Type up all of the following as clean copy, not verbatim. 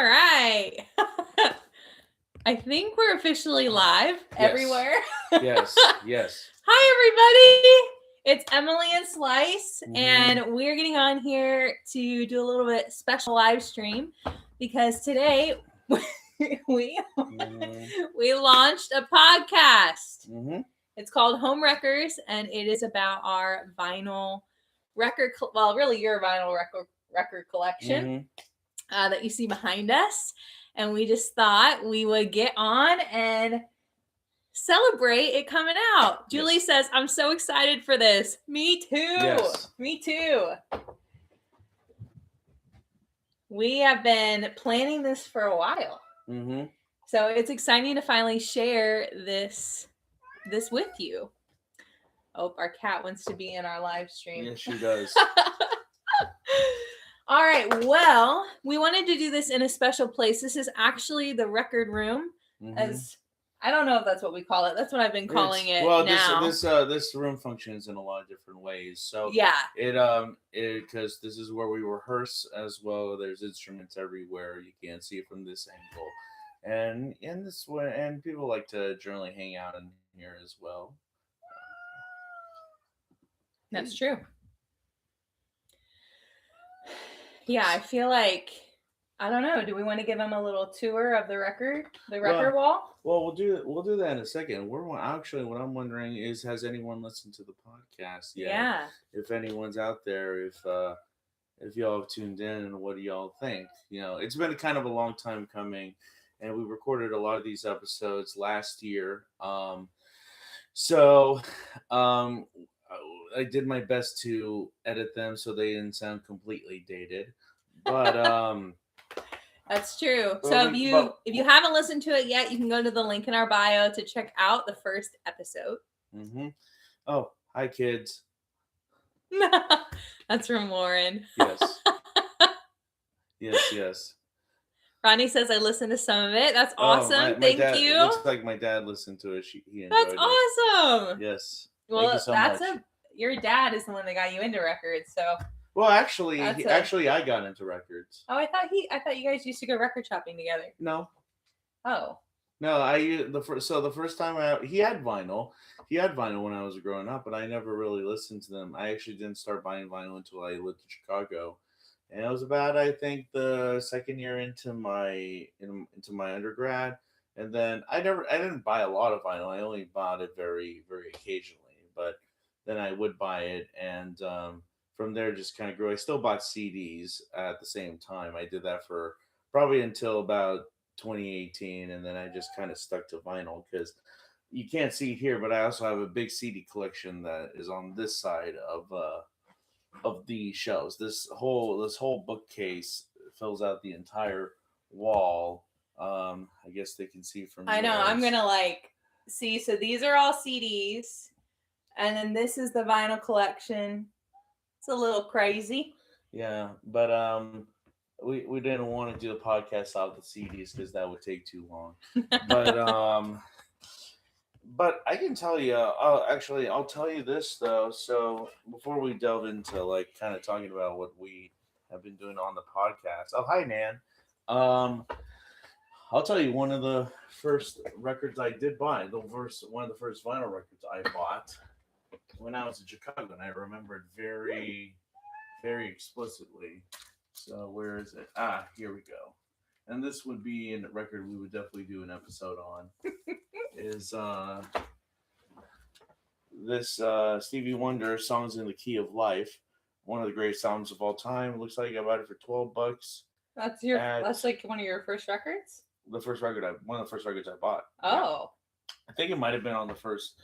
All right. I think we're officially live everywhere. Yes. Hi, everybody. It's Emily and Slice, and we're getting on here to do a little bit special live stream because today we launched a podcast. It's called Home Wreckers, and it is about our vinyl record, really your vinyl record collection that you see behind us. And we just thought we would get on and celebrate it coming out. Julie says, I'm so excited for this. Me too. Yes. Me too. We have been planning this for a while. So it's exciting to finally share this with you. Oh, our cat wants to be in our live stream. Yes, she does. All right. Well, we wanted to do this in a special place. This is actually the record room, as I don't know if that's what we call it. That's what I've been calling it. Well, now. this room functions in a lot of different ways. So yeah, because this is where we rehearse as well. There's instruments everywhere. You can't see it from this angle, and in this way, and people like to generally hang out in here as well. That's true. Yeah, I feel like, I don't know. Do we want to give them a little tour of the record wall? Well, we'll do that in a second. What I'm wondering is, has anyone listened to the podcast yet? Yeah. If anyone's out there, if y'all have tuned in, what do y'all think? It's been kind of a long time coming, and we recorded a lot of these episodes last year. I did my best to edit them so they didn't sound completely dated, but that's true. So if you haven't listened to it yet, you can go to the link in our bio to check out the first episode. Oh, hi kids. That's from Lauren. Yes. Ronnie says I listened to some of it. That's awesome. Thank you. Looks like my dad listened to it. He enjoyed That's awesome. It. Yes. Well, thank you so much. Your dad is the one that got you into records, so. Well, actually, I got into records. Oh, I thought you guys used to go record shopping together. No. Oh. No, the first time he had vinyl. He had vinyl when I was growing up, but I never really listened to them. I actually didn't start buying vinyl until I lived in Chicago, and it was about, I think, the second year into my undergrad. And then I didn't buy a lot of vinyl. I only bought it very, very occasionally, but then I would buy it, and from there just kind of grew. I still bought CDs at the same time. I did that for probably until about 2018, and then I just kind of stuck to vinyl because you can't see it here, but I also have a big CD collection that is on this side of the shelves. This whole bookcase fills out the entire wall. I guess they can see from. I know. I'm gonna see. So these are all CDs. And then this is the vinyl collection. It's a little crazy. Yeah, but we didn't want to do a podcast out of the CDs because that would take too long. But I can tell you. I'll tell you this though. So before we delve into kind of talking about what we have been doing on the podcast. Oh, hi Nan. I'll tell you one of the first records I did buy. One of the first vinyl records I bought. When I was in Chicago, and I remember it very, very explicitly. So where is it? Here we go. And this would be a record we would definitely do an episode on. Is this Stevie Wonder, Songs in the Key of Life, one of the greatest songs of all time. It looks like I bought it for $12. That's like one of your first records? One of the first records I bought. Oh. Yeah. I think it might have been on the first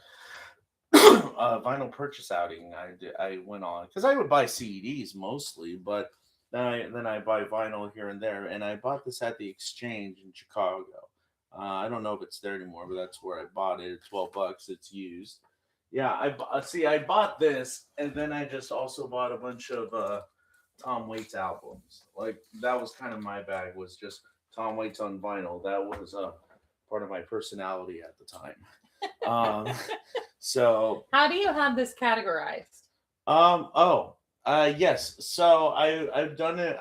vinyl purchase outing I went on, because I would buy CDs mostly, but then I buy vinyl here and there, and I bought this at the Exchange in Chicago. I don't know if it's there anymore, but that's where I bought it. $12. It's used. Yeah, I bought this, and then I just also bought a bunch of Tom Waits albums. That was kind of my bag, was just Tom Waits on vinyl. That was part of my personality at the time. So how do you have this categorized? Yes. So I've done it.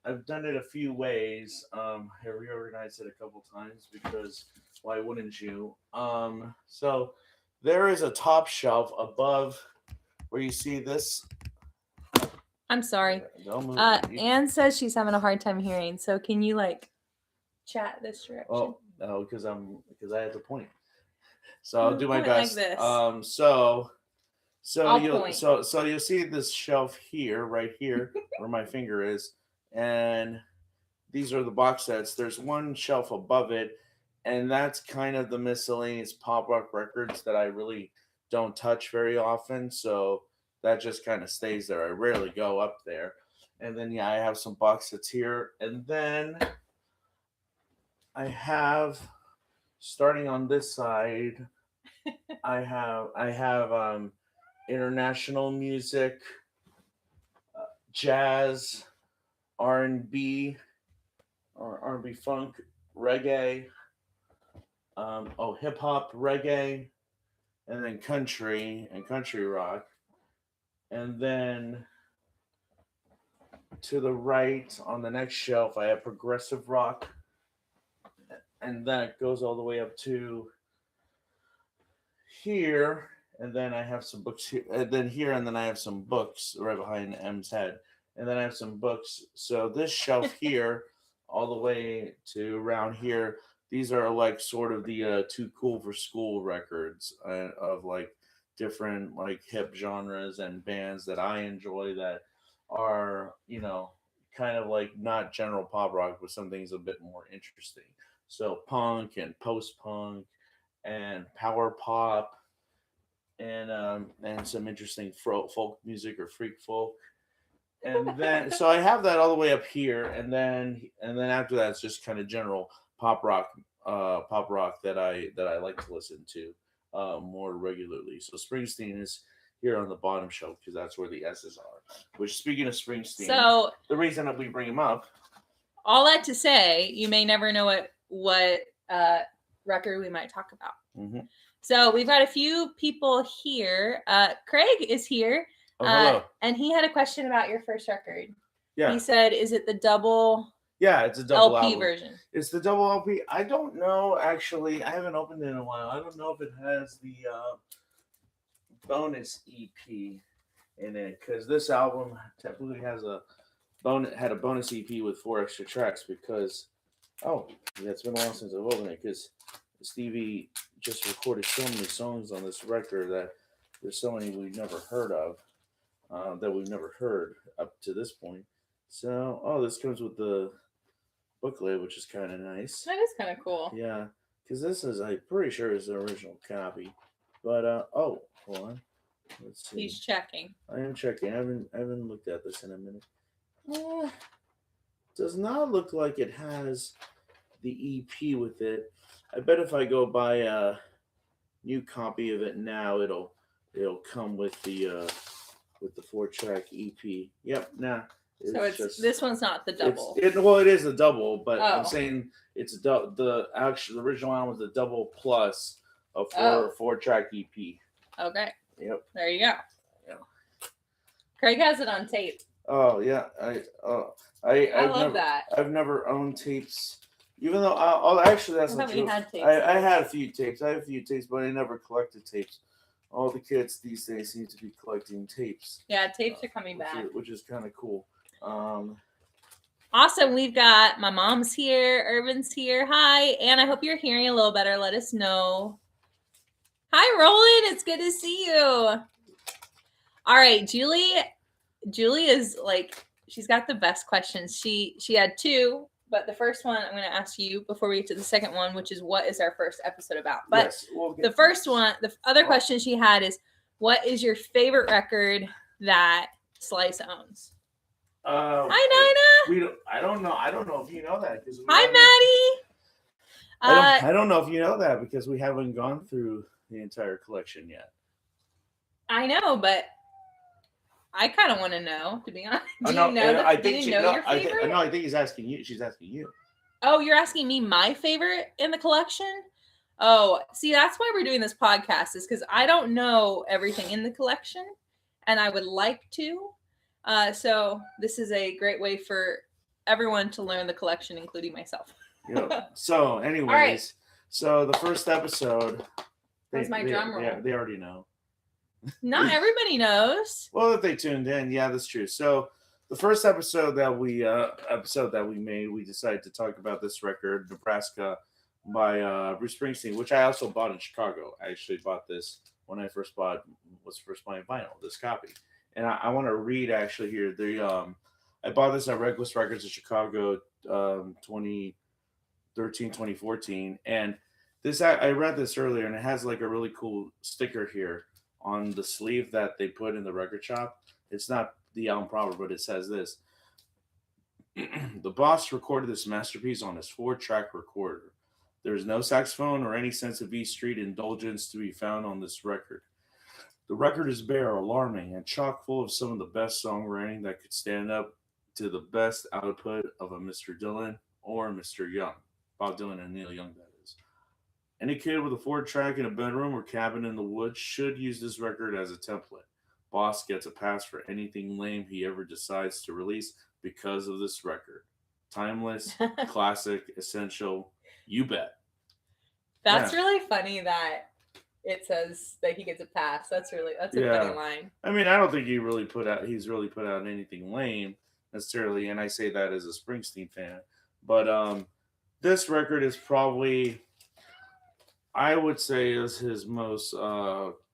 I've done it a few ways. I reorganized it a couple times because why wouldn't you? So there is a top shelf above where you see this. I'm sorry. Don't move. Anne says she's having a hard time hearing. So can you like chat this direction? Oh, no, because I have to point. So I'll do my Point like best. this. So I'll you'll point. so you'll see this shelf here, right here, where my finger is, and these are the box sets. There's one shelf above it, and that's kind of the miscellaneous pop rock records that I really don't touch very often. So that just kind of stays there. I rarely go up there. And then I have some box sets here, and then I have, starting on this side, I have international music, jazz, R&B, or R&B funk, reggae, hip hop, reggae, and then country and country rock. And then to the right on the next shelf, I have progressive rock, and that goes all the way up to here. And then I have some books here, and then here, and then I have some books right behind M's head, and then I have some books. So this shelf here, all the way to around here, these are like sort of the too cool for school records of like different like hip genres and bands that I enjoy that are kind of like not general pop rock, but some things a bit more interesting. So punk and post punk and power pop and some interesting folk music or freak folk. And then so I have that all the way up here, and then after that it's just kind of general pop rock that I like to listen to more regularly. So Springsteen is here on the bottom shelf because that's where the S's are. Which, speaking of Springsteen, So the reason that we bring him up, all that to say, you may never know what record we might talk about. mm-hmm. So we've got a few people here. Craig is here. Oh, hello. And he had a question about your first record. Yeah. He said, is it the double Yeah, it's a double LP album. version? It's the double LP. I don't know, actually. I haven't opened it in a while. I don't know if it has the bonus EP in it, because this album technically had a bonus EP with 4 extra tracks because, it's been a while since I've opened it because Stevie just recorded so many songs on this record that there's so many we've never heard of, that we've never heard up to this point. So, this comes with the booklet, which is kind of nice. That is kind of cool. Yeah, because this is, I'm pretty sure, is the original copy. But hold on, let's see. He's checking. I am checking. I haven't looked at this in a minute. Does not look like it has the EP with it. I bet if I go buy a new copy of it now, it'll come with the 4-track EP. Yep, nah. So this one's not the double. It is a double, but Oh. I'm saying it's the original album was the double plus a 4-track EP. Okay. Yep. There you go. Yeah. Craig has it on tape. Oh yeah, I love that. I've never owned tapes, even though actually that's not true. Had tapes. I had a few tapes. I have a few tapes, but I never collected tapes. All the kids these days seem to be collecting tapes. Yeah, tapes are coming back, which is kind of cool. Awesome. We've got my mom's here, Irvin's here. Hi, and I hope you're hearing a little better. Let us know. Hi, Roland. It's good to see you. All right, Julie is like, she's got the best questions. She had 2, but the first one I'm going to ask you before we get to the second one, which is what is our first episode about? But yes, the first one, the other question she had is, what is your favorite record that Slice owns? Hi, Nina. I don't know. I don't know if you know that. Hi, Maddie. I don't know if you know that because we haven't gone through the entire collection yet. I know, but I kind of want to know, to be honest. Do no, you know, I think your favorite? I think he's asking you. She's asking you. Oh, you're asking me my favorite in the collection? Oh, see, that's why we're doing this podcast, is because I don't know everything in the collection, and I would like to. So this is a great way for everyone to learn the collection, including myself. Yep. So, anyways, right. So the first episode. That's my drum roll. Yeah, they already know. Not everybody knows. Well, if they tuned in, yeah, that's true. So the first episode that we made, we decided to talk about this record, Nebraska, by Bruce Springsteen, which I also bought in Chicago. I actually bought this when I was first buying vinyl, this copy. And I want to read actually here. I bought this at Reckless Records in Chicago, 2013, 2014, and this I read this earlier, and it has like a really cool sticker here on the sleeve that they put in the record shop. It's not the album proper, but it says this. The boss recorded this masterpiece on his 4-track recorder. There is no saxophone or any sense of E Street indulgence to be found on this record. The record is bare, alarming, and chock full of some of the best songwriting that could stand up to the best output of a Mr. Dylan or Mr. Young. Bob Dylan and Neil Young, that is. Any kid with a 4-track in a bedroom or cabin in the woods should use this record as a template. Boss gets a pass for anything lame he ever decides to release because of this record. Timeless, classic, essential, you bet. That's really funny that it says that he gets a pass. That's a funny line. I mean, I don't think he's really put out anything lame necessarily, and I say that as a Springsteen fan. But this record is probably, I would say, is his most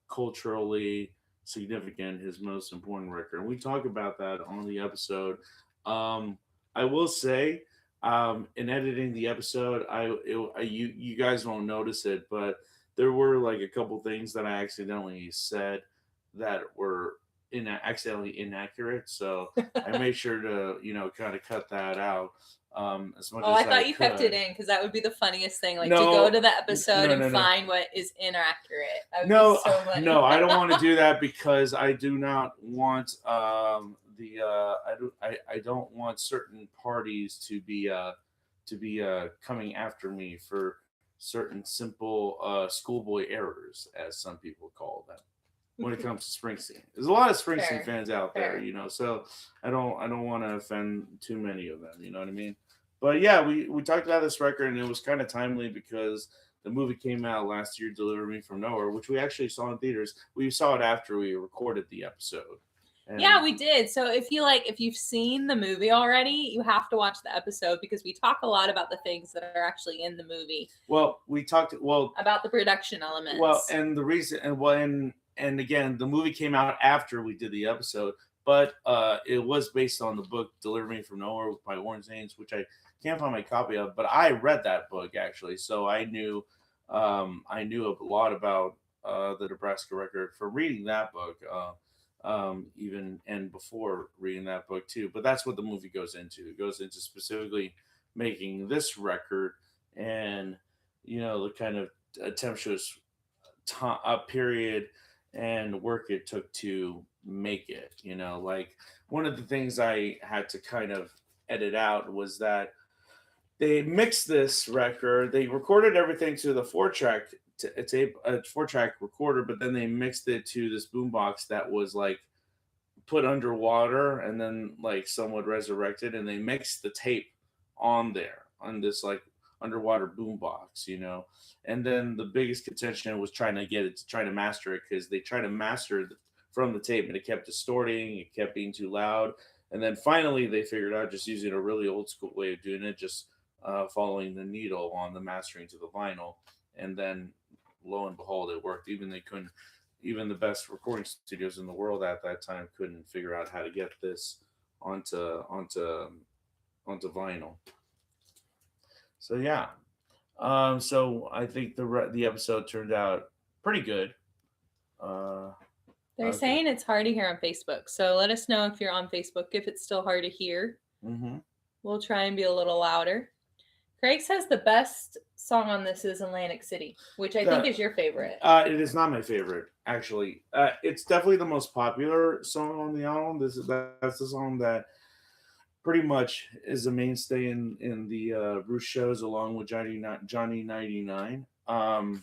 culturally significant, his most important record. And we talk about that on the episode. I will say, in editing the episode, you guys won't notice it, but there were like a couple things that I accidentally said that were accidentally inaccurate. So I made sure to, kind of cut that out. As much as I thought you kept it in because that would be the funniest thing, to go to the episode and find what is inaccurate. No, I don't want to do that because I do not want I don't want certain parties to be coming after me for certain simple schoolboy errors, as some people call them, when it comes to Springsteen. There's a lot of Springsteen fans out there, so I don't want to offend too many of them, you know what I mean? But yeah, we talked about this record, and it was kind of timely because the movie came out last year, Deliver Me From Nowhere, which we actually saw in theaters. We saw it after we recorded the episode. Yeah, we did. So if you've seen the movie already, you have to watch the episode because we talk a lot about the things that are actually in the movie. Well, we talked about the production elements. Well, and the reason and again, the movie came out after we did the episode, but it was based on the book Deliver Me From Nowhere by Warren Zanes, which I can't find my copy of, but I read that book actually, so I knew a lot about the Nebraska record from reading that book. Even and before reading that book too, but that's what the movie goes into. It goes into specifically making this record and the kind of tempestuous period and work it took to make it. Like one of the things I had to kind of edit out was that they mixed this record. They recorded everything to the 4-track. It's a 4-track recorder, but then they mixed it to this boombox that was like put underwater and then like somewhat resurrected, and they mixed the tape on there on this like underwater boombox, and then the biggest contention was trying to master it, because they tried to master it from the tape and it kept distorting, it kept being too loud, and then finally they figured out just using a really old school way of doing it, just following the needle on the mastering to the vinyl, and then lo and behold, it worked. Even the best recording studios in the world at that time couldn't figure out how to get this onto vinyl. So yeah, so I think the episode turned out pretty good. They're saying it's hard to hear on Facebook, so let us know if you're on Facebook if it's still hard to hear. Mm-hmm. We'll try and be a little louder. Craig says the best song on this is Atlantic City, which I think is your favorite. It is not my favorite, actually. It's definitely the most popular song on the album. That's the song that pretty much is a mainstay in the Bruce shows, along with Johnny 99. I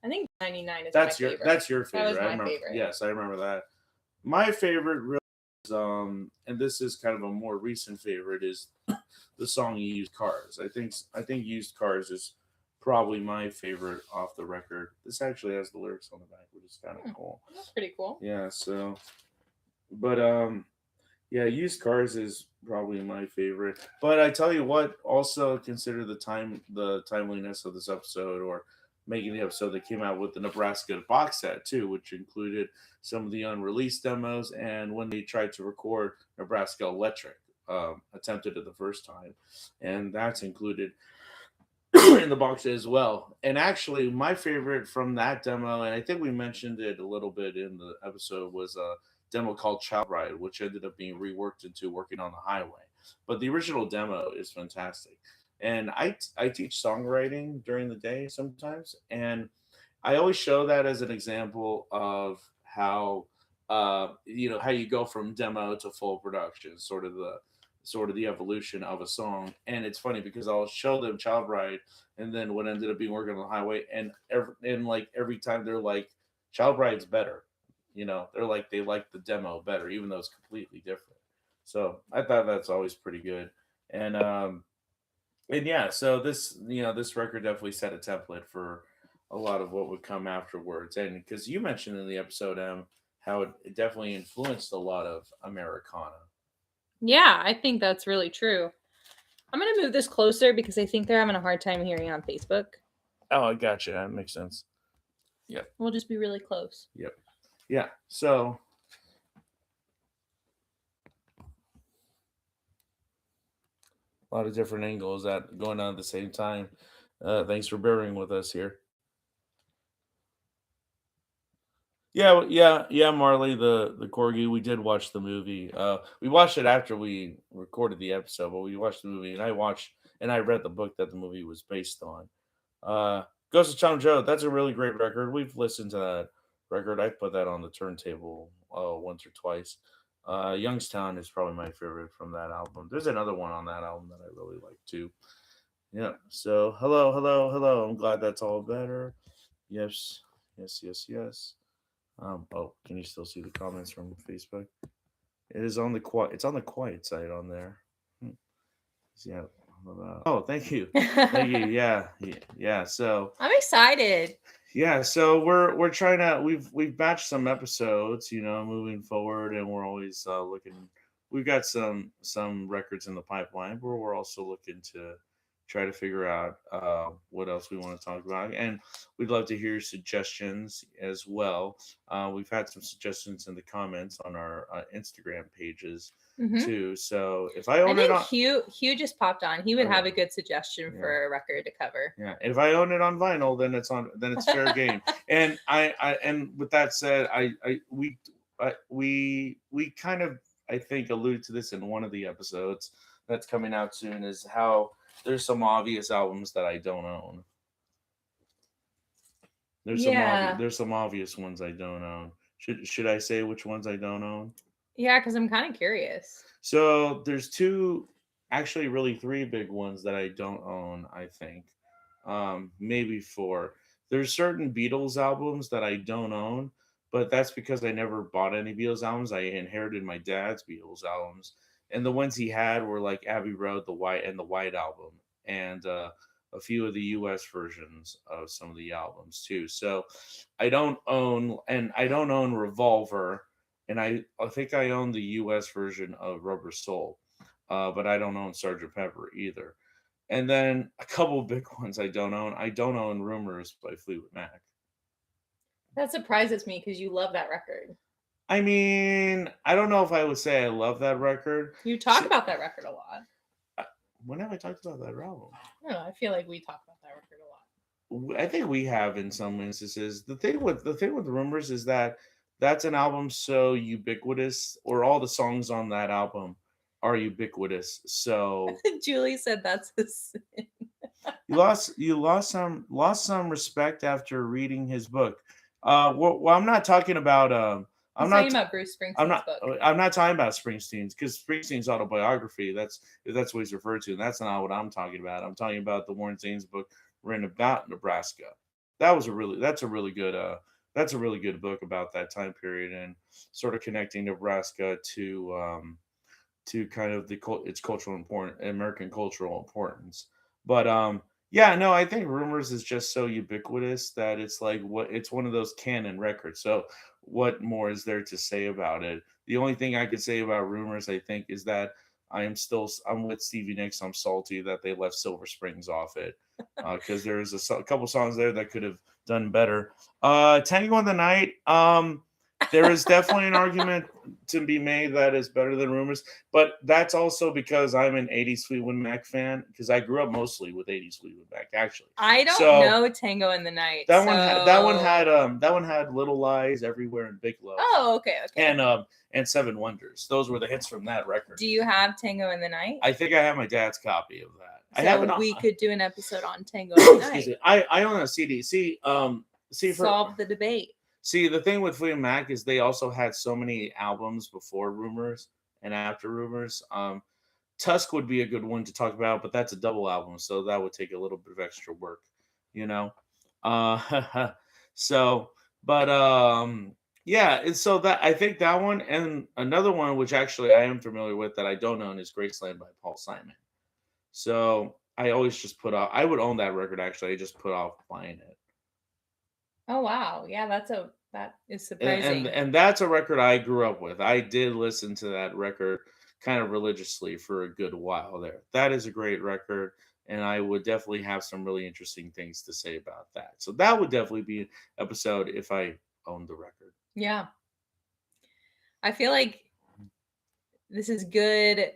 think 99 is my favorite. That's your favorite. That was my favorite. Yes, I remember that. My favorite really and this is kind of a more recent favorite, is the song "Used Cars." I think "Used Cars" is probably my favorite off the record. This actually has the lyrics on the back, which is kind of cool. That's pretty cool. Yeah. So, but yeah, "Used Cars" is probably my favorite. But I tell you what, also consider the timeliness of this episode, or making the episode that came out with the Nebraska box set too, which included some of the unreleased demos and when they tried to record Nebraska Electric, attempted it the first time, and that's included in the box as well. And actually, my favorite from that demo, and I think we mentioned it a little bit in the episode, was a demo called Child Ride, which ended up being reworked into Working on the Highway. But the original demo is fantastic. And I teach songwriting during the day sometimes, and I always show that as an example of how how you go from demo to full production, sort of the evolution of a song. And it's funny because I'll show them Child Ride, and then what ended up being Working on the Highway, and like every time they're like, Child Ride's better. They're like, they like the demo better, even though it's completely different. So I thought that's always pretty good. And yeah, so this record definitely set a template for a lot of what would come afterwards. And because you mentioned in the episode, how it definitely influenced a lot of Americana. Yeah, I think that's really true. I'm going to move this closer because I think they're having a hard time hearing on Facebook. Oh, I gotcha. That makes sense. We'll just be really close. Yep. Yeah. So a lot of different angles that going on at the same time. Thanks for bearing with us here. Yeah, Marley, the corgi. We did watch the movie. We watched it after we recorded the episode, but we watched the movie, and I read the book that the movie was based on. Ghost of Tom Joe. That's a really great record. We've listened to that record. I put that on the turntable once or twice. Youngstown is probably my favorite from that album. There's another one on that album that I really like too. Yeah. So hello, hello, hello. I'm glad that's all better. Yes, yes, yes, yes. Oh, can you still see the comments from Facebook? It is on the quiet. It's on the quiet side on there. Yeah. Oh, thank you, thank you. Yeah. So I'm excited. yeah, so we're trying to we've batched some episodes, moving forward, and we're always looking. We've got some records in the pipeline, but we're also looking to try to figure out what else we want to talk about, and we'd love to hear your suggestions as well. We've had some suggestions in the comments on our Instagram pages too. So if I own I it think on Hugh just popped on. He would Oh, have yeah. a good suggestion Yeah. for a record to cover. Yeah, if I own it on vinyl, then it's fair game. And and with that said, we kind of, I think, alluded to this in one of the episodes that's coming out soon, is how there's some obvious albums that I don't own. There's some obvious ones I don't own. Should I say which ones I don't own? Yeah, because I'm kind of curious. So there's actually really three big ones that I don't own, I think. Maybe four. There's certain Beatles albums that I don't own, but that's because I never bought any Beatles albums. I inherited my dad's Beatles albums, and the ones he had were like Abbey Road, the White Album, and a few of the U.S. versions of some of the albums too. So I don't own Revolver, and I think I own the U.S. version of Rubber Soul, but I don't own Sgt. Pepper either. And then a couple of big ones I don't own. I don't own Rumors by Fleetwood Mac. That surprises me because you love that record. I mean, I don't know if I would say I love that record. You talk about that record a lot. When have I talked about that album? I don't know. I feel like we talk about that record a lot. I think we have in some instances. The thing with Rumors is that that's an album so ubiquitous, or all the songs on that album are ubiquitous. So Julie said that's a sin. you lost some respect after reading his book. Well, I'm not talking about I'm talking about Bruce Springsteen's book. I'm not talking about Springsteen's, because Springsteen's autobiography, that's what he's referred to, and that's not what I'm talking about. I'm talking about the Warren Zanes book written about Nebraska. That's a really good that's a really good book about that time period and sort of connecting Nebraska to kind of its cultural important American cultural importance. But yeah, no, I think Rumors is just so ubiquitous that it's like it's one of those canon records. So what more is there to say about it? The only thing I could say about Rumors, I think, is that I'm with Stevie Nicks. I'm salty that they left Silver Springs off it because there's a couple songs there that could have done better. Tango in the Night. There is definitely an argument to be made that is better than Rumors, but that's also because I'm an 80s Fleetwood Mac fan because I grew up mostly with 80s Fleetwood Mac actually. I don't know Tango in the Night. That one had Little Lies, Everywhere, and Big Love. Oh, okay. And Seven Wonders. Those were the hits from that record. Do you have Tango in the Night? I think I have my dad's copy of that. So we could do an episode on Tango in the Night. I own a CD. Solve the debate. See, the thing with Fleetwood Mac is they also had so many albums before Rumors and after Rumors. Tusk would be a good one to talk about, but that's a double album, so that would take a little bit of extra work, you know. Yeah, and so that I think that one and another one which actually I am familiar with that I don't own is Graceland by Paul Simon. So I always just put off. I would own that record actually. I just put off buying it. Oh wow, yeah, that is surprising. And that's a record I grew up with. I did listen to that record kind of religiously for a good while there. That is a great record, and I would definitely have some really interesting things to say about that. So that would definitely be an episode if I owned the record. Yeah. I feel like this is good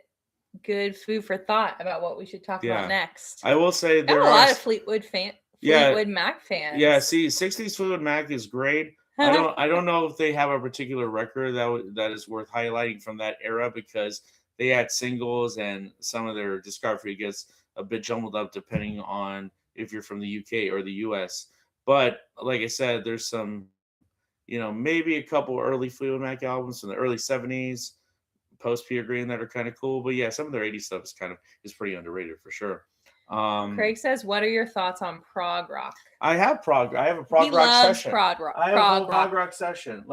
food for thought about what we should talk about next. I will say there are a lot of Fleetwood Mac fans. Yeah, see, 60s Fleetwood Mac is great. I don't know if they have a particular record that is worth highlighting from that era because they had singles and some of their discography gets a bit jumbled up depending on if you're from the UK or the US. But like I said, there's some, maybe a couple early Fleetwood Mac albums from the early 70s, post Peter Green that are kind of cool. But yeah, some of their 80s stuff is pretty underrated for sure. Craig says, "What are your thoughts on prog rock?" I have a prog rock session. Prog rock. I have a prog rock session.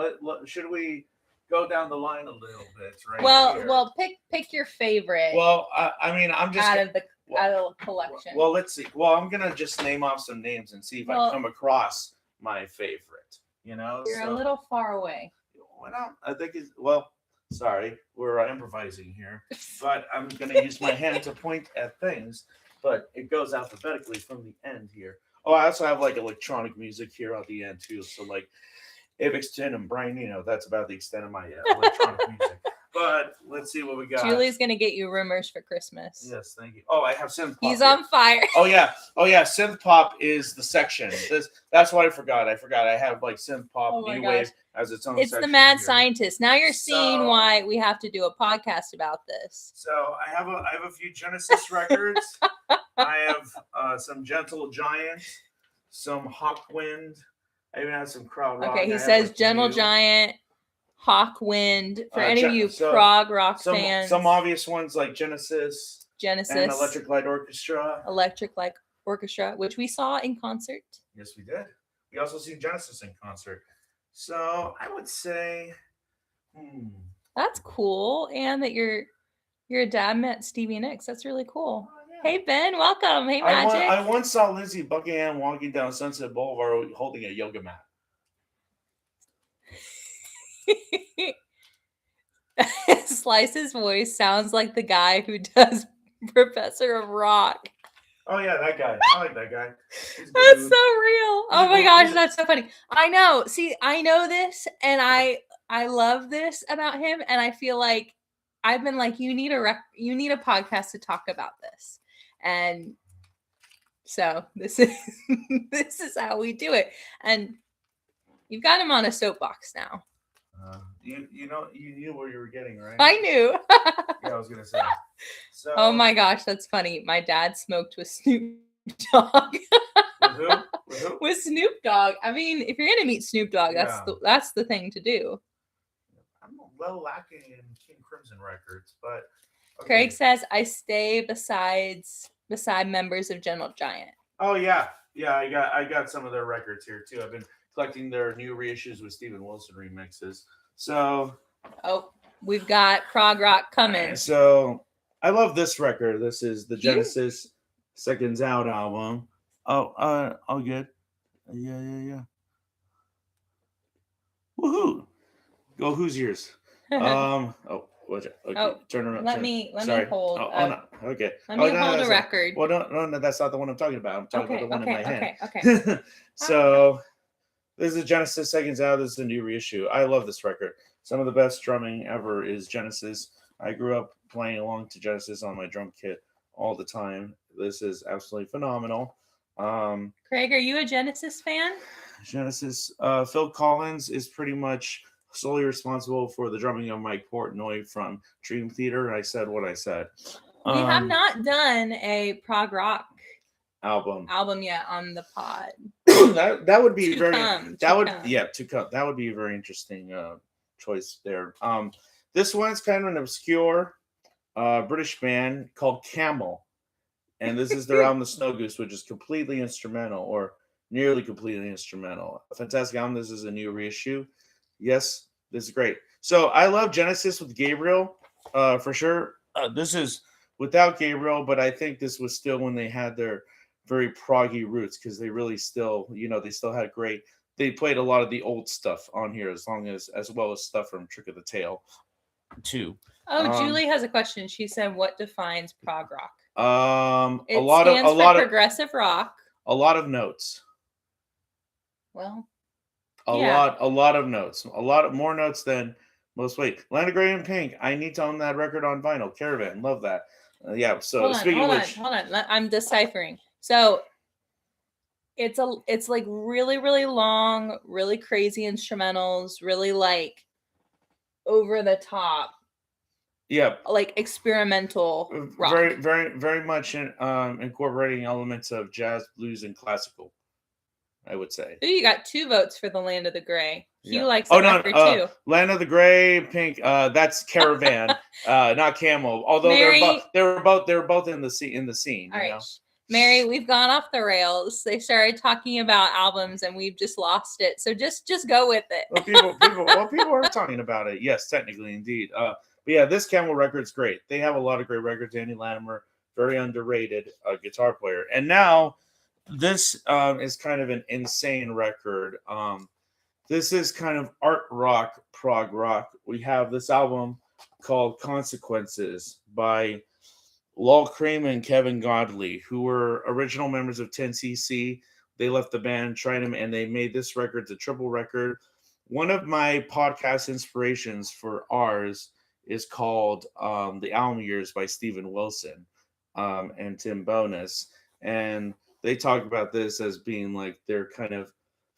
Should we go down the line a little bit? Right. Well, pick your favorite. Well, I'm just out of the collection. Well, let's see. Well, I'm gonna just name off some names and see if I come across my favorite. You're a little far away. Well, I think it's Sorry, we're improvising here, but I'm gonna use my hand to point at things. But it goes alphabetically from the end here. Oh, I also have electronic music here at the end too. So Avex 10 and Brian, that's about the extent of my electronic music. But let's see what we got. Julie's gonna get you Rumors for Christmas. Yes, thank you. Oh, I have synth pop. He's on fire. Oh yeah, synth pop is the section. That's what I forgot. I have synth pop, new wave as its own. It's section the mad here. Scientist. Now you're seeing why we have to do a podcast about this. So I have a few Genesis records. I have some Gentle Giant, some Hawkwind. I even have some crowd rock. Okay, he says Gentle Giant, Hawkwind. For any of you prog rock fans, some obvious ones like Genesis, and Electric Light Orchestra, which we saw in concert. Yes, we did. We also seen Genesis in concert. So I would say, that's cool, and that your dad met Stevie Nicks. That's really cool. Hey, Ben, welcome. Hey, Magic. I once saw Lindsey Buckingham walking down Sunset Boulevard holding a yoga mat. Slice's voice sounds like the guy who does Professor of Rock. Oh, yeah, that guy. I like that guy. That's so real. Oh, my gosh, that's so funny. I know. See, I know this, and I love this about him, and I feel like I've been like, you need a podcast to talk about this. And so this is how we do it. And you've got him on a soapbox now. You knew where you were getting, right? I knew. Yeah, I was gonna say. So, oh my gosh, that's funny. My dad smoked with Snoop Dogg. With who? With who? With Snoop Dogg. I mean, if you're gonna meet Snoop Dogg, that's the thing to do. I'm a little lacking in King Crimson records, but okay. Craig says I stay beside members of Gentle Giant. Oh yeah. I got some of their records here too. I've been collecting their new reissues with Steven Wilson remixes. So, Oh, we've got prog rock coming. So I love this record. This is the Here? Genesis Seconds Out album. Oh, good. Yeah. Woohoo! Go Hoosiers. Watch it. Okay, Oh, turn around. let me hold. No. Okay. Let me hold a that's record. Well, no, that's not the one I'm talking about. I'm talking about the one in my hand. Okay. So this is Genesis Seconds Out. This is a new reissue. I love this record. Some of the best drumming ever is Genesis. I grew up playing along to Genesis on my drum kit all the time. This is absolutely phenomenal. Craig, are you a Genesis fan? Genesis. Phil Collins is pretty much solely responsible for the drumming of Mike Portnoy from Dream Theater. I said what I said. We have not done a prog rock album yet on the pod. that would be to come. That would be a very interesting choice there. This one's kind of an obscure British band called Camel, and this is their album The Snow Goose, which is completely instrumental or nearly completely instrumental. A fantastic album. This is a new reissue. Yes, this is great. So I love Genesis with Gabriel for sure. This is without Gabriel, but I think this was still when they had their very proggy roots, because they really still, they still had great. They played a lot of the old stuff on here, as well as stuff from Trick of the Tail, too. Oh, Julie has a question. She said, "What defines prog rock?" It stands for progressive rock. A lot of notes. Well, a lot of notes. A lot of more notes than most. Wait, Lana Gray and Pink. I need to own that record on vinyl. Caravan, love that. So hold on. I'm deciphering. So it's like really, really long, really crazy instrumentals, really like over the top. Yeah, like experimental rock. Very, very, very much incorporating elements of jazz, blues, and classical, I would say. Ooh, you got 2 votes for the Land of the Gray. Hugh likes that record too. Land of the Gray, Pink. That's Caravan, not Camel. Although Mary, they were both in the scene. All right, Mary, we've gone off the rails. They started talking about albums, and we've just lost it. So just go with it. People are talking about it. Yes, technically, indeed. But yeah, this Camel record's great. They have a lot of great records. Andy Latimer, very underrated guitar player. And now this is kind of an insane record. This is kind of art rock, prog rock. We have this album called Consequences by Lol Creme and Kevin Godley, who were original members of 10cc. They left the band, tried them, and they made this record. It's a triple record. One of my podcast inspirations for ours is called The Album Years by Steven Wilson and Tim Bonus. And they talk about this as being like their kind of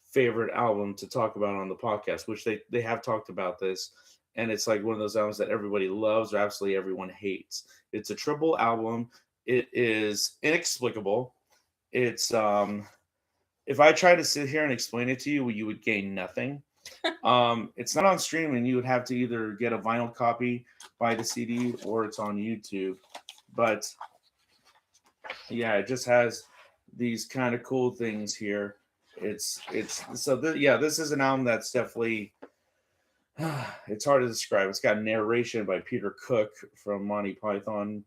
favorite album to talk about on the podcast, which they have talked about this. And it's like one of those albums that everybody loves or absolutely everyone hates. It's a triple album. It is inexplicable. It's if I try to sit here and explain it to you, you would gain nothing. It's not on streaming. You would have to either get a vinyl copy, buy the CD, or it's on YouTube. But yeah, it just has these kind of cool things here. This is an album that's definitely it's hard to describe. It's got narration by Peter Cook from Monty Python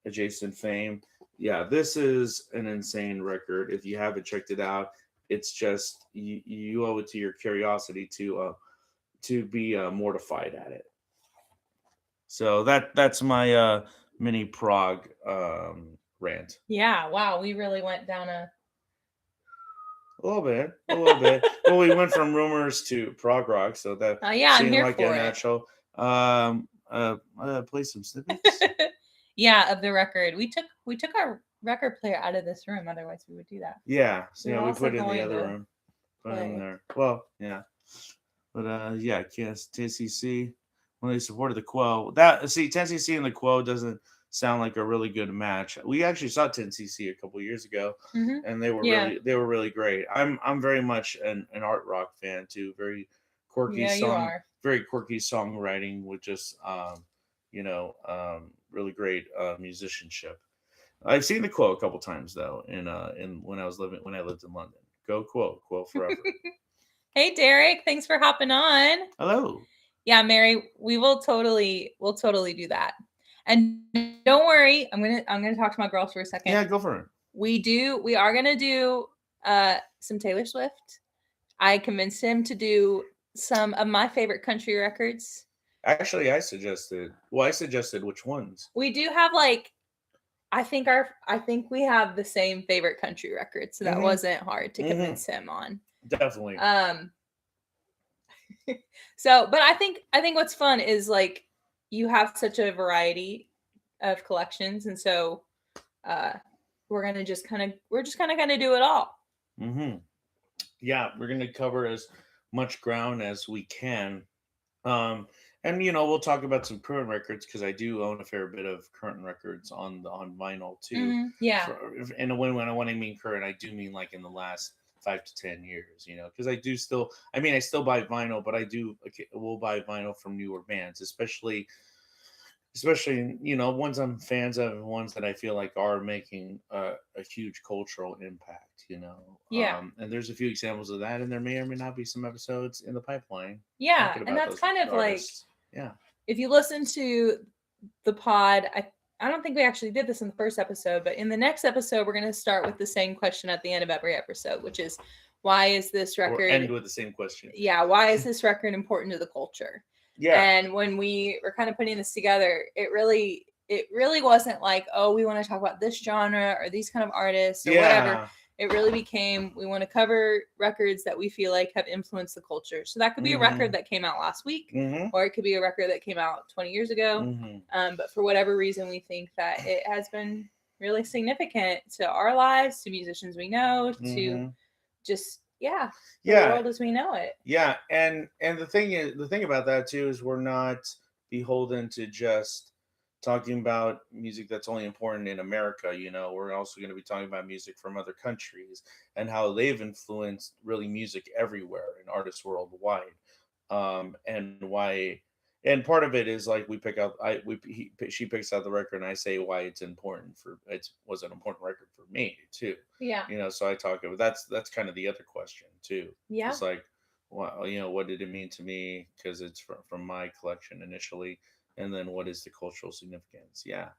adjacent fame. Yeah, this is an insane record. If you haven't checked it out, it's just you owe it to your curiosity to be mortified at it. So that's my mini prog rant. Yeah, wow, we really went down a little bit. Well, we went from rumors to prog rock, so that seemed like a natural. Play some snippets. Yeah, of the record. We took our record player out of this room. Otherwise, we would do that. Yeah, so we put it in the other room. Put it in there. Well, yeah, but TCC when they supported the Quo. 10cc and the Quo doesn't sound like a really good match. We actually saw 10cc a couple years ago, and they were really great. I'm very much an art rock fan too. Very quirky very quirky songwriting with just really great musicianship. I've seen the Quo a couple times though in when I lived in London. Go Quo forever. Hey, Derek. Thanks for hopping on. Hello. Yeah, Mary, we'll totally do that. And don't worry, I'm gonna talk to my girls for a second. Yeah, go for it. We are gonna do some Taylor Swift. I convinced him to do some of my favorite country records. Actually, I suggested which ones. We do have like I think we have the same favorite country records, so that wasn't hard to convince him on. Definitely. So, but I think what's fun is like you have such a variety of collections, and so we're just kind of gonna do it all. Yeah, we're gonna cover as much ground as we can. And we'll talk about some current records because I do own a fair bit of current records on vinyl too. Yeah. And when I mean current, I do mean like in the last 5 to 10 years, because I do still. I mean, I still buy vinyl, but will buy vinyl from newer bands, especially ones I'm fans of and ones that I feel like are making a huge cultural impact. Yeah. And there's a few examples of that, and there may or may not be some episodes in the pipeline. Yeah, and that's kind of artists. like if you listen to the pod, I don't think we actually did this in the first episode, but in the next episode we're going to start with the same question at the end of every episode, which is why is this record or end with the same question. Yeah, why is this record important to the culture? Yeah. And when we were kind of putting this together, it really wasn't like, oh, we want to talk about this genre or these kind of artists or whatever. It really became, we want to cover records that we feel like have influenced the culture. So that could be a record that came out last week, or it could be a record that came out 20 years ago. But for whatever reason, we think that it has been really significant to our lives, to musicians we know, to just, the world as we know it. Yeah. And the thing about that too, is we're not beholden to just talking about music that's only important in America. We're also going to be talking about music from other countries and how they've influenced really music everywhere and artists worldwide. And why, and part of it is like we pick out, she picks out the record and I say why it's important was an important record for me too. Yeah. So I talk about, that's kind of the other question too. Yeah. It's like, well, what did it mean to me? Because it's from my collection initially. And then what is the cultural significance? Yeah.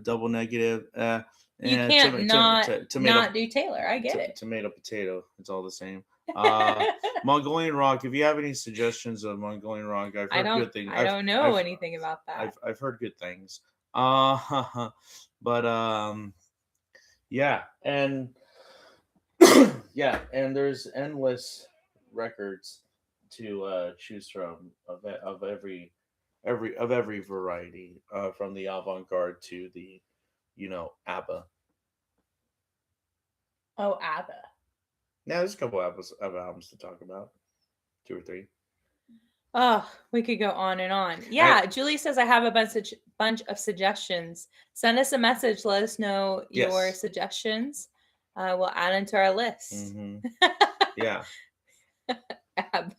Double negative. You can't not do Taylor. I get it. Tomato, potato. It's all the same. Mongolian rock. If you have any suggestions of Mongolian rock, I've heard good things. I don't know anything about that. I've heard good things. But yeah, and yeah, and there's endless records to choose from of every variety, from the avant-garde to the ABBA. Oh, ABBA. Yeah, there's a couple of albums to talk about, 2 or 3. Oh, we could go on and on. Yeah, Julie says I have a bunch of suggestions. Send us a message. Let us know your suggestions. We'll add them to our list. Yeah. ABBA.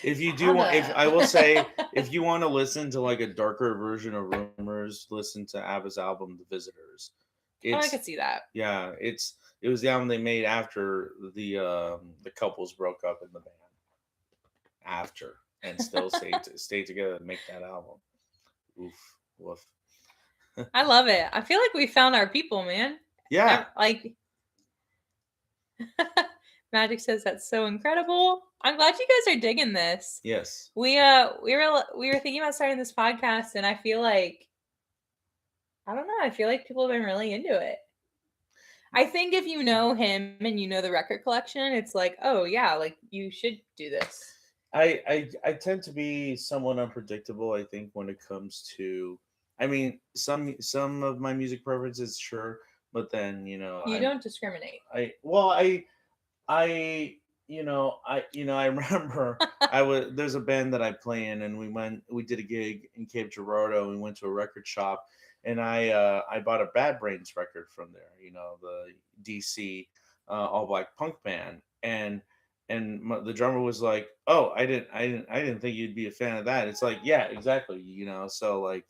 If you do want, I will say, if you want to listen to like a darker version of Rumors, listen to ABBA's album The Visitors. I could see that. Yeah, it was the album they made after the couples broke up in the band. After, and still stayed together to make that album. Oof, woof. I love it. I feel like we found our people, man. Yeah. Like Magic says that's so incredible. I'm glad you guys are digging this. Yes. We were thinking about starting this podcast, and I feel like, I don't know, I feel like people have been really into it. I think if you know him and you know the record collection, it's like, oh yeah, like you should do this. I tend to be somewhat unpredictable, I think, when it comes to, I mean, some of my music preferences, sure, but then you don't discriminate. I remember there's a band that I play in, and we did a gig in Cape Girardeau. We went to a record shop, and I bought a Bad Brains record from there, the DC all black punk band, and the drummer was like, "Oh, I didn't think you'd be a fan of that." It's like, yeah, exactly, so like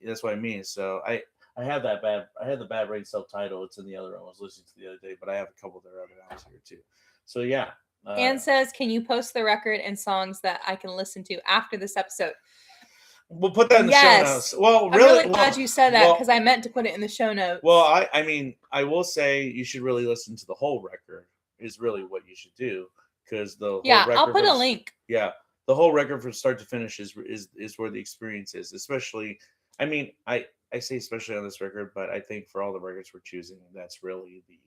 that's what I mean. So I had the Bad Brains self-title. It's in the other one I was listening to the other day, but I have a couple of their other albums here too. So yeah, Anne says, "Can you post the record and songs that I can listen to after this episode?" We'll put that in the show notes. Well, I'm really glad you said that because I meant to put it in the show notes. Well, I mean, I will say you should really listen to the whole record. Is really what you should do because the whole record. I'll put a link. Yeah, the whole record from start to finish is where the experience is. Especially, I mean, I say especially on this record, but I think for all the records we're choosing, that's really the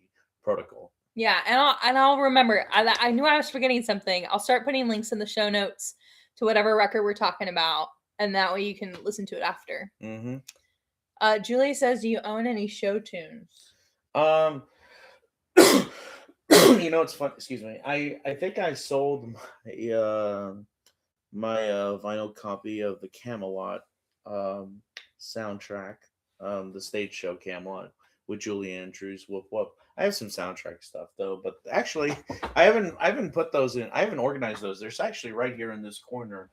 protocol. Yeah, and I'll remember. I knew I was forgetting something. I'll start putting links in the show notes to whatever record we're talking about, and that way you can listen to it after. Mm-hmm. Julie says, "Do you own any show tunes?" You know, it's fun. Excuse me. I think I sold my vinyl copy of the Camelot soundtrack, the stage show Camelot with Julie Andrews. Whoop whoop. I have some soundtrack stuff though, but actually, I haven't put those in. I haven't organized those. There's actually right here in this corner.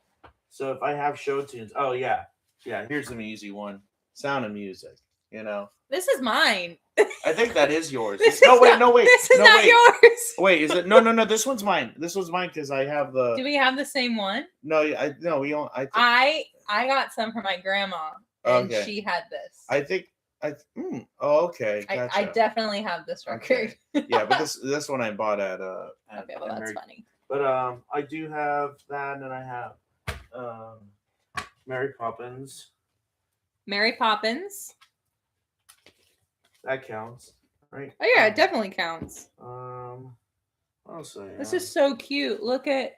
So if I have show tunes, oh yeah, here's an easy one. Sound of Music. You know, this is mine. I think that is yours. This no, is wait, not, no, wait. This is no, not wait. yours. Wait, is it? No. This one's mine. This one's mine because I have the. Do we have the same one? No, we don't. I got some from my grandma, and she had this. I think. Oh, okay. Gotcha. I definitely have this record. Okay. Yeah, but this one I bought at okay, well that's funny. But I do have that, and I have Mary Poppins. Mary Poppins. That counts, right? Oh yeah, it definitely counts. What else? This is so cute. Look at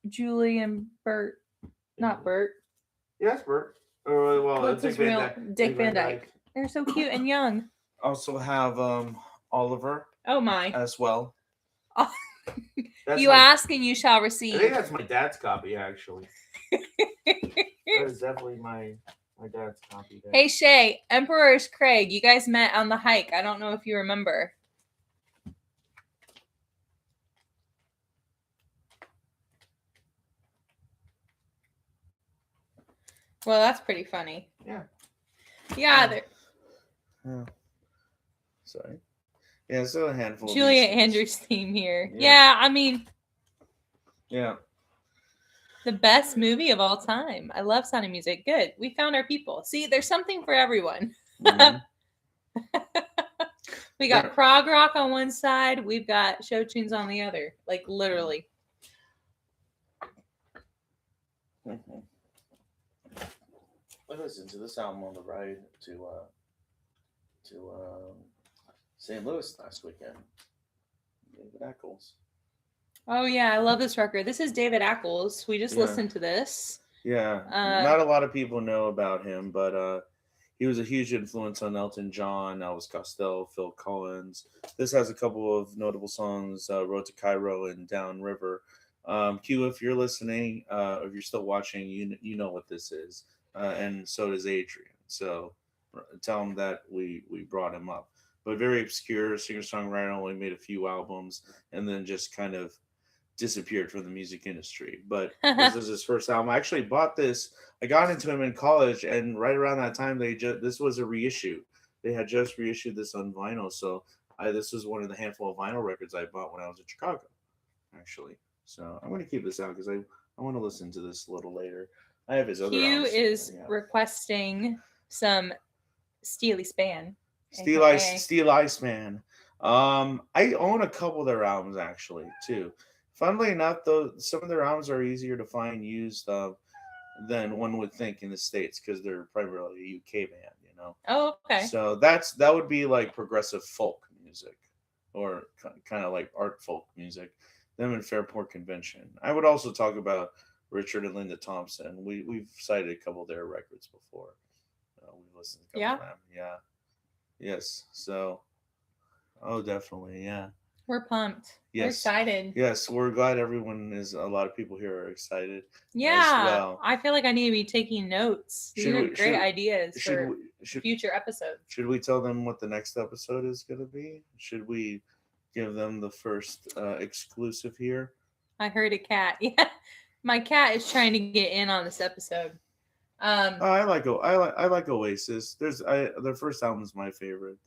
Julie and Bert. Not Bert. Yes, Bert. Well, Dick Van Dyke. They're so cute and young. Also have Oliver. Oh my. As well. You ask and you shall receive. I think that's my dad's copy, actually. That is definitely my dad's copy. There. Hey Shay, Emperor's Craig. You guys met on the hike. I don't know if you remember. Well, that's pretty funny. Yeah. Yeah. Sorry. Yeah, so a handful. Julia Andrews theme here. Yeah, I mean. Yeah. The best movie of all time. I love Sound of Music. Good. We found our people. See, there's something for everyone. Mm-hmm. We got prog rock on one side. We've got show tunes on the other. Like literally. Mm-hmm. I listened to this album on the ride to St. Louis last weekend. David Ackles. Oh yeah, I love this record. This is David Ackles. We just listened to this. Yeah, not a lot of people know about him, but he was a huge influence on Elton John, Elvis Costello, Phil Collins. This has a couple of notable songs: "Road to Cairo" and "Down River." Q, if you're listening, if you're still watching, you know what this is. And so does Adrian. So tell him that we brought him up. But very obscure singer-songwriter, only made a few albums, and then just kind of disappeared from the music industry. But this is his first album. I actually bought this. I got into him in college, and right around that time, this was a reissue. They had just reissued this on vinyl. So this was one of the handful of vinyl records I bought when I was in Chicago, actually. So I'm going to keep this out because I want to listen to this a little later. I have his other Q is requesting some Steely Span. Steel Iceman. I own a couple of their albums actually too. Funnily enough, though, some of their albums are easier to find used than one would think in the States because they're primarily a UK band, you know. Oh, okay. So that would be like progressive folk music, or kind of like art folk music. Them in Fairport Convention. I would also talk about Richard and Linda Thompson. We've cited a couple of their records before. We've listened to a couple of them. Yeah. Yes. So, definitely. Yeah. We're pumped. Yes. We're excited. Yes. We're glad a lot of people here are excited. Yeah. Well. I feel like I need to be taking notes. These are great ideas for future episodes. Should we tell them what the next episode is going to be? Should we give them the first exclusive here? I heard a cat. Yeah. My cat is trying to get in on this episode. I like Oasis. Their first album is my favorite.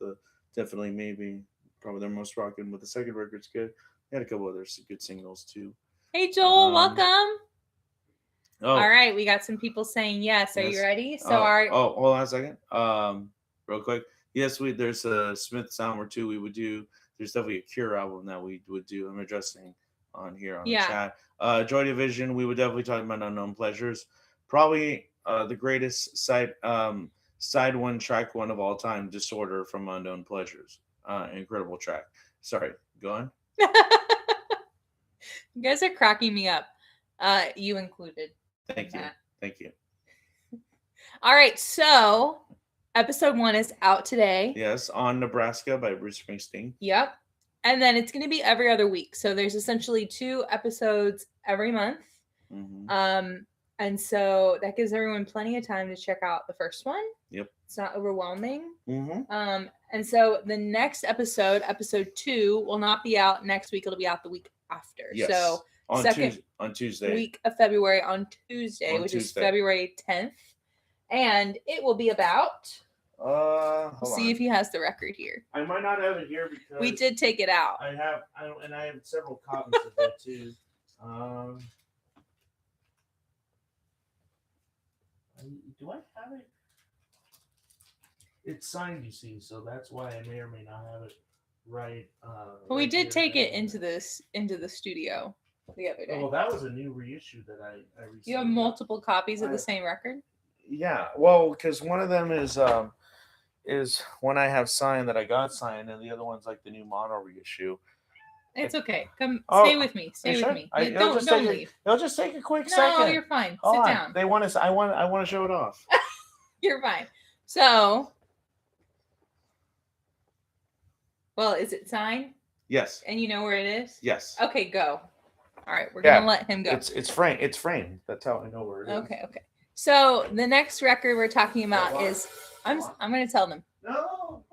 Probably their most rocking, but the second record's good. He had a couple other good singles too. Hey, Joel, welcome. Oh, all right, we got some people saying yes. Are you ready? So, hold on a second. Real quick. Yes, there's a Smith album or two we would do. There's definitely a Cure album that we would do. I'm addressing on here on the chat. Joy Division, we would definitely talk about Unknown Pleasures. Probably the greatest side one, track one of all time, Disorder from Unknown Pleasures. Incredible track. Sorry, go on. You guys are cracking me up. You included. Thank you. All right, so episode 1 is out today. Yes, on Nebraska by Bruce Springsteen. Yep. And then it's going to be every other week. So there's essentially 2 episodes every month. Mm-hmm. And so that gives everyone plenty of time to check out the first one. Yep. It's not overwhelming. Mm-hmm. And so the next episode 2, will not be out next week. It'll be out the week after. Yes. So on Tuesday. Week of February on Tuesday, which is February 10th. And it will be about... see if he has the record here. I might not have it here because we did take it out. I have several copies of that too. Do I have it? It's signed, you see, so that's why I may or may not have it right. But we did take it into the studio the other day. Well, that was a new reissue that I recently. You have multiple copies of the same record? Yeah, well, because one of them is one I have signed that I got signed, and the other one's like the new mono reissue. It's okay. Come, stay with me. Stay with me. Don't leave. It'll just take a quick second. No, you're fine. Sit down. They want us. I want to show it off. You're fine. So, well, is it signed? Yes. And you know where it is? Yes. Okay, go. All right, we're gonna let him go. It's framed. It's framed. That's how I know where it is. Okay. So the next record we're talking about is I'm gonna tell them. No.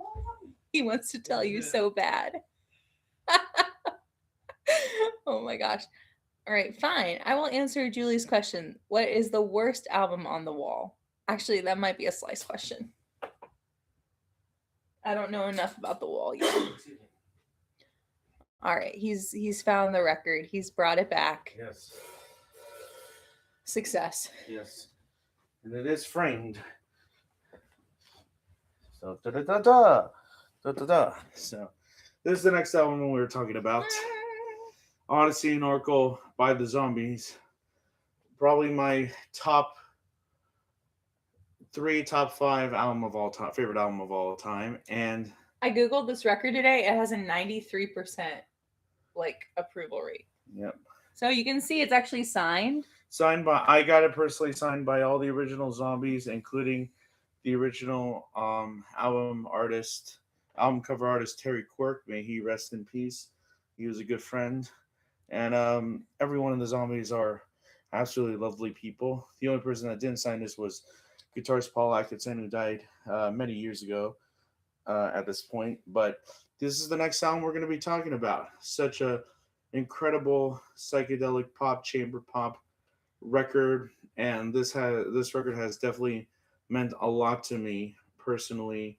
He wants to tell you so bad. Oh my gosh. All right, fine. I will answer Julie's question. What is the worst album on the wall? Actually, that might be a Slice question. I don't know enough about the wall yet. All right, he's found the record. He's brought it back. Yes. Success. Yes. And it is framed. So So this is the next album we were talking about. Odyssey and Oracle by the Zombies. Probably my top 3, top 5 album of all time, favorite album of all time. And I googled this record today. It has a 93% approval rate. Yep. So you can see it's actually signed. I got it personally signed by all the original Zombies, including the original album cover artist Terry Quirk. May he rest in peace. He was a good friend. And everyone in the Zombies are absolutely lovely people. The only person that didn't sign this was guitarist Paul Atkinson, who died many years ago at this point. But this is the next album we're going to be talking about. Such a incredible psychedelic pop, chamber pop record. And this record has definitely meant a lot to me personally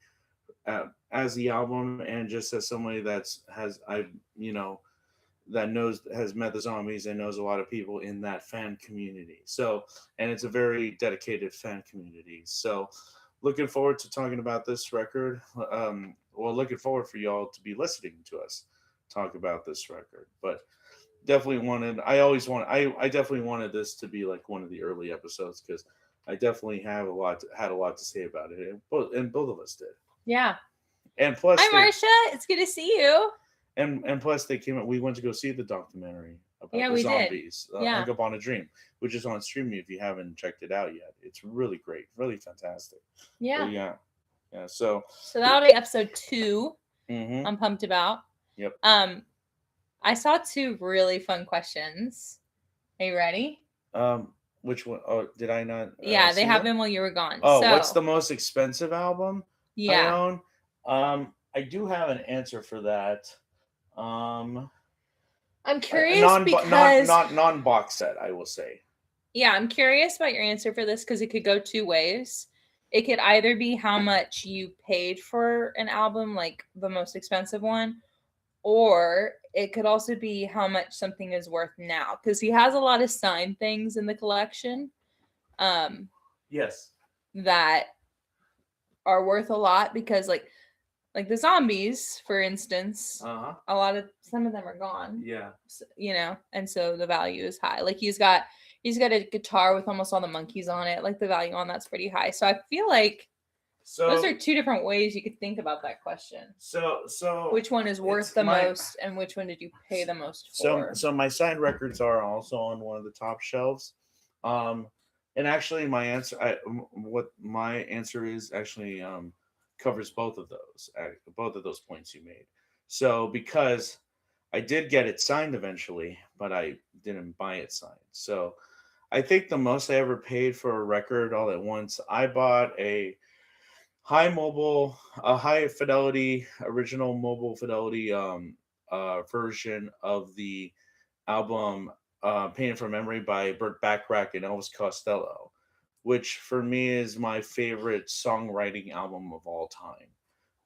as the album, and just as somebody has met the Zombies and knows a lot of people in that fan community. So, and it's a very dedicated fan community. So looking forward to talking about this record. Looking forward for y'all to be listening to us talk about this record. But definitely I definitely wanted this to be like one of the early episodes, because I definitely had a lot to say about it. And both of us did. Yeah. And plus, hi, Marcia. It's good to see you. And plus, they came out. We went to go see the documentary about the Zombies, Hung Up on a Dream, which is on streaming if you haven't checked it out yet. It's really great, really fantastic. Yeah. But yeah. So that'll be episode 2. Mm-hmm. I'm pumped about. Yep. I saw 2 really fun questions. Are you ready? Which one? Oh, did I not? Yeah, they have them while you were gone. Oh, what's the most expensive album I own? I do have an answer for that. I'm curious because non-box set, I will say. Yeah, I'm curious about your answer for this because it could go 2 ways. It could either be how much you paid for an album, like the most expensive one, or it could also be how much something is worth now, because he has a lot of signed things in the collection Yes. that are worth a lot, because like the zombies, for instance, some of them are gone. Yeah. You know, and so the value is high. Like he's got a guitar with almost all the monkeys on it. Like the value on that's pretty high. So I feel like those are two different ways you could think about that question. So which one is worth the most, and which one did you pay the most for? So my signed records are also on one of the top shelves. And actually my answer, what my answer is actually covers both of those points you made. So because I did get it signed eventually, but I didn't buy it signed. So I think the most I ever paid for a record all at once, I bought a high fidelity, original mobile fidelity version of the album Painted from Memory by Burt Bacharach and Elvis Costello, which for me is my favorite songwriting album of all time.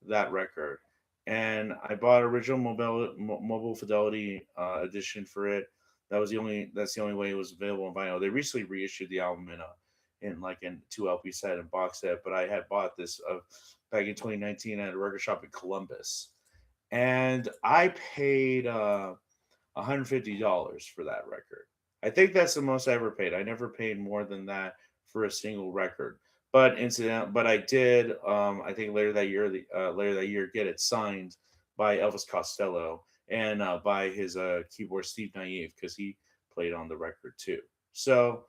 That record, and I bought original mobile fidelity edition for it. That's the only way it was available in vinyl. They recently reissued the album in 2 LP set and box set, but I had bought this back in 2019 at a record shop in Columbus, and I paid $150 for that record. I think that's the most I ever paid. I never paid more than that for a single record. But I did. I think later that year, get it signed by Elvis Costello and by his keyboard Steve Naive, because he played on the record too. So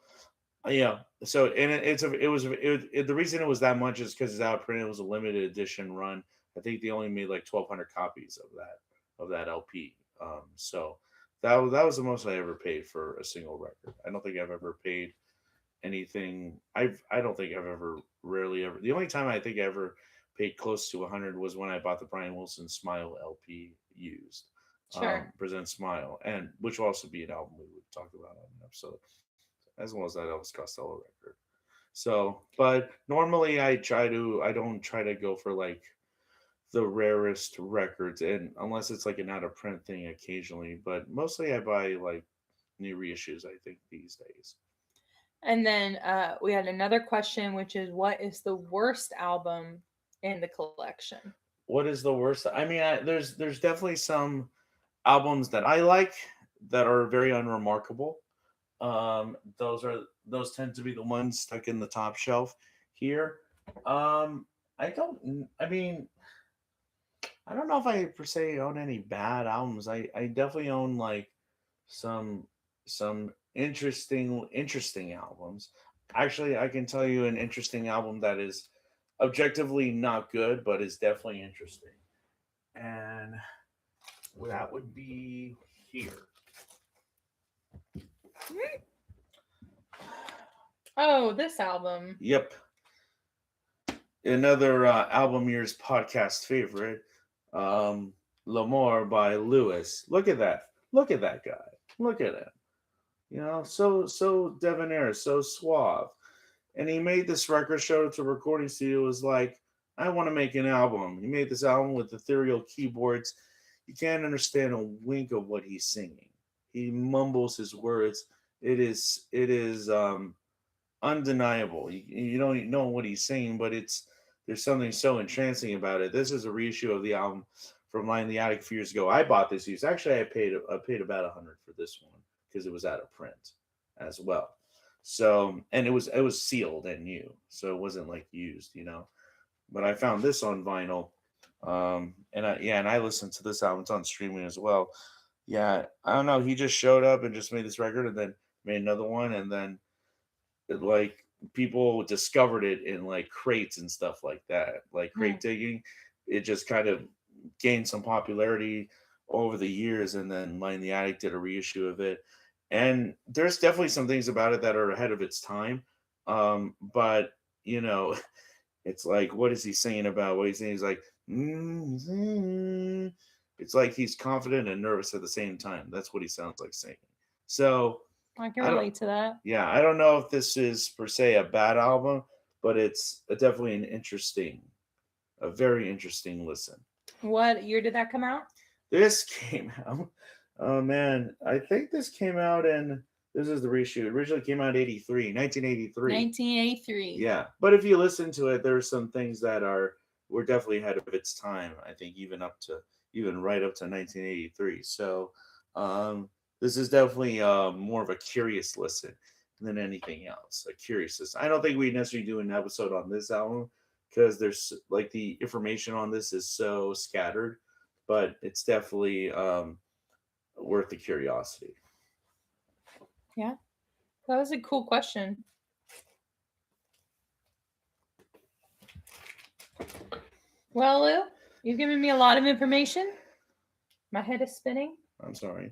yeah. So and the reason it was that much is because it's out of print. It was a limited edition run. I think they only made like 1,200 copies of that LP. So that was the most I ever paid for a single record. I don't think I've ever paid anything. I don't think I've ever rarely ever. The only time I think I ever paid close to 100 was when I bought the Brian Wilson Smile LP used. Sure. Present Smile, and which will also be an album we would talk about on an episode, as well as that Elvis Costello record. So, but normally I don't try to go for like the rarest records, and unless it's like an out of print thing occasionally, but mostly I buy like new reissues, I think, these days. And then we had another question, which is, what is the worst album in the collection? What is the worst? I mean, there's definitely some albums that I like that are very unremarkable. Those tend to be the ones stuck in the top shelf here. I don't. I mean, I don't know if I per se own any bad albums. I definitely own like some interesting albums. Actually, I can tell you an interesting album that is objectively not good, but is definitely interesting. And that would be here. Oh, this album. Yep. Another Album Years podcast favorite, L'Amour by Lewis. Look at that. Look at that guy. Look at him. You know, so debonair, so suave. And he made this record, showed it to a recording studio, was like, I want to make an album. He made this album with ethereal keyboards. You can't understand a wink of what he's singing. He mumbles his words. It is undeniable. You don't know what he's saying, but there's something so entrancing about it. This is a reissue of the album from Line in the Attic a few years ago. I bought this used. Actually, I paid about $100 for this one because it was out of print as well. So, and it was sealed and new, so it wasn't like used, you know. But I found this on vinyl, and I listened to this album. It's on streaming as well. Yeah, I don't know. He just showed up and just made this record, and then made another one, and then like people discovered it in like crates and stuff like that, like crate digging. It just kind of gained some popularity over the years, and then Line in the Attic did a reissue of it. And there's definitely some things about it that are ahead of its time. But you know, it's like, what is he saying about what he's saying? He's like, it's like he's confident and nervous at the same time. That's what he sounds like saying. So I can relate to that. Yeah, I don't know if this is per se a bad album, but it's definitely a very interesting listen. What year did that come out? This came out. Oh man, I think this came out in. This is the reshoot. It originally came out 1983. 1983. Yeah, but if you listen to it, there are some things that were definitely ahead of its time. I think even right up to 1983. So this is definitely more of a curious listen than anything else. A curious listen. I don't think we necessarily do an episode on this album because there's like the information on this is so scattered, but it's definitely worth the curiosity. Yeah, that was a cool question. Well, Lou, you've given me a lot of information. My head is spinning. I'm sorry.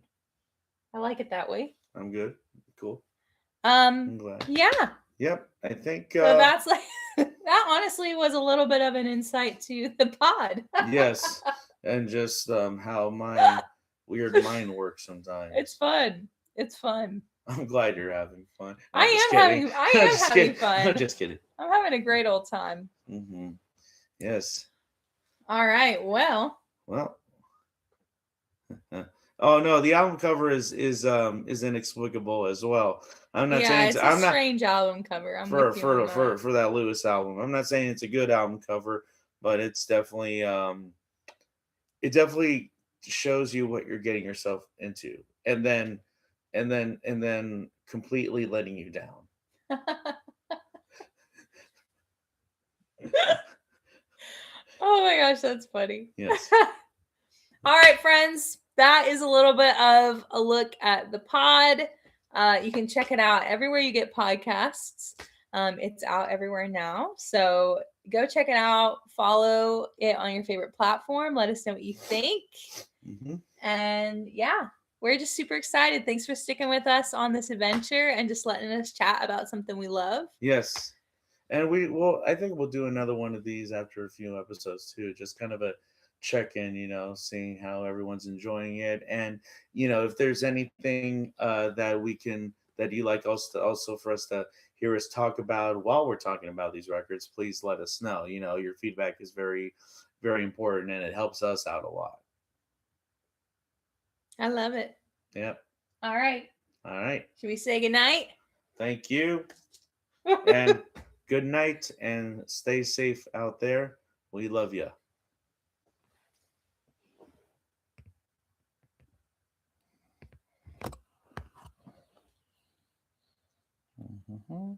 I like it that way. I'm good. Cool. I'm Um, glad. yeah. Yep. I think So that's like that. Honestly, was a little bit of an insight to the pod. yes, and just how my weird mind works sometimes. It's fun. It's fun. I'm glad you're having fun. No, I just am kidding. having. I am Just having kidding. fun. No, just kidding. I'm having a great old time. Mm-hmm. Yes. All right. Well. Well. Oh no, the album cover is inexplicable as well. I'm not saying it's a I'm not strange album cover. I'm for with you on that. for that Lewis album. I'm not saying it's a good album cover, but it's definitely it definitely shows you what you're getting yourself into, and then completely letting you down. Oh my gosh, that's funny. Yes. All right, friends, that is a little bit of a look at the pod. You can check it out everywhere you get podcasts. It's out everywhere now. So go check it out. Follow it on your favorite platform. Let us know what you think. Mm-hmm. And yeah, we're just super excited. Thanks for sticking with us on this adventure and just letting us chat about something we love. Yes. And I think we'll do another one of these after a few episodes too. Just kind of a check in, seeing how everyone's enjoying it. And, if there's anything that you like us to also for us to hear us talk about while we're talking about these records, please let us know. Your feedback is very, very important and it helps us out a lot. I love it. Yep. All right. All right. Should we say goodnight? Thank you. And good night and stay safe out there. We love you. Mm-hmm.